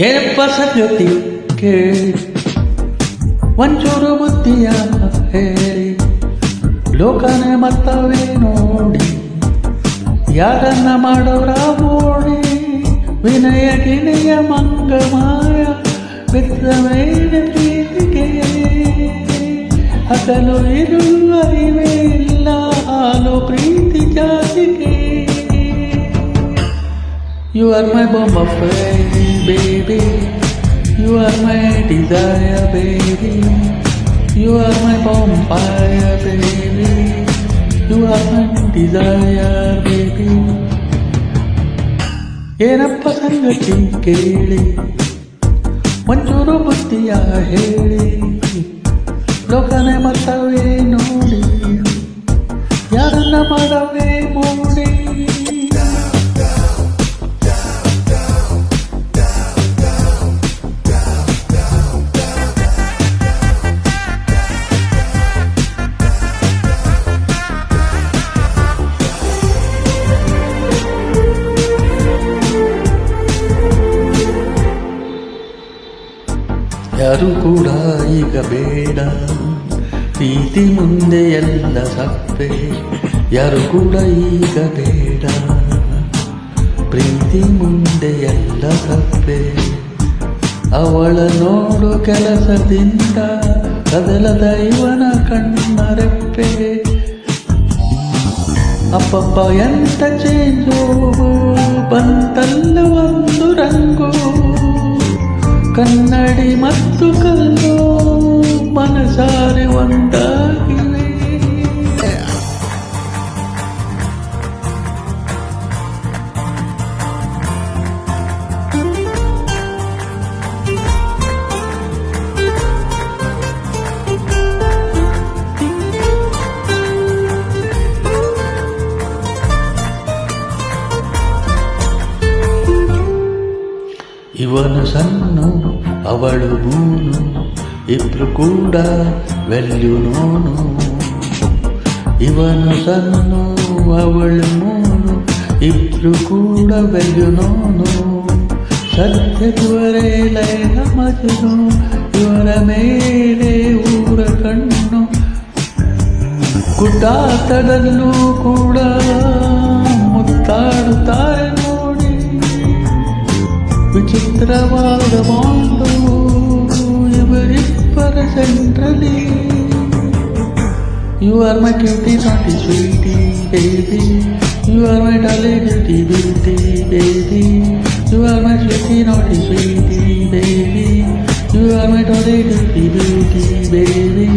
ಏನಪ್ಪ ಸಂಗತಿ ಕೇಳಿ ಒಂಚೂರು ಬುದ್ಧಿಯ ಹೇಳಿ ಲೋಕನೇ ಮತ್ತವೇ ನೋಡಿ ಯಾರನ್ನ ಮಾಡೋರ ಮೋಡಿ ವಿನಯ ಗಿಣಿಯ ಮಂಗಮಾಯ ಬಿದ್ದ ಮೇಲೆ ಪ್ರೀತಿಗೆ ಹಗಲು ಇರುವ ಅರಿವೇ ಇಲ್ಲ ಹಾಲು ಪ್ರೀತಿ ಜಾತಿಗೆ. You are my bomb of fire, baby. You are my desire, baby. You are my bonfire, baby. You are my desire, baby. ಏನಪ್ಪ ಸಂಗತಿ ಕೇಳಿ ಒಂಚೂರು ಬುದ್ಧಿಯ ಹೇಳಿ ಲೋಕನೇ ಮತ್ತವೇ ನೋಡಿ ಯಾರನ್ನ ಮಾಡವೇ ಮೂಡಿ. ಯಾರು ಕೂಡ ಈಗ ಬೇಡ ಪ್ರೀತಿ ಮುಂದೆ ಎಲ್ಲ ಸಪ್ಪೆ. ಯಾರು ಕೂಡ ಈಗ ಬೇಡ ಪ್ರೀತಿ ಮುಂದೆ ಎಲ್ಲ ಸಪ್ಪೆ. ಅವಳ ನೋಡು ಕೆಲಸದಿಂದ ಕದಲದ ಇವನ ಕಣ್ಣರೆಪ್ಪೆ. ಅಪ್ಪಪ್ಪ ಎಂತ ಚೇಂಜು ಬಂತಲ್ಲ ಒಂದು ರಂಗು. ಕನ್ನಡಿ ಮತ್ತು ಕಲ್ಲು ಮನಸಾರೆ ಒಂದಾಗಿವೆ. ಇವನು ಸಣ್ಣ ಅವಳು ಬೂನು ಇಬ್ರು ಕೂಡ ವೆಲ್ಯು ನೋನು. ಇವನು ಸಣ್ಣ ಅವಳು ಮೂನು ಇಬ್ರು ಕೂಡ ವೆಲ್ಯು ನೋನು. ಸತ್ಯದುವರೇ ಲೈಲ ಮಜನು ಇವರ ಮೇಲೆ ಊರ ಕಣ್ಣು. ಗುಡ್ಡಾಟದಲ್ಲೂ ಕೂಡ ಮುತ್ತಾಡುತ್ತಾರೆ ನೋಡಿ. ವಿಚಿತ್ರವಾದ ಬಾಂಡು ಇವರಿಬ್ಬರ centrally. You are my cutie naughty sweetie baby. You are my darling beauty beauty baby. You are my sweetie naughty sweetie baby. You are my darling beauty beauty baby.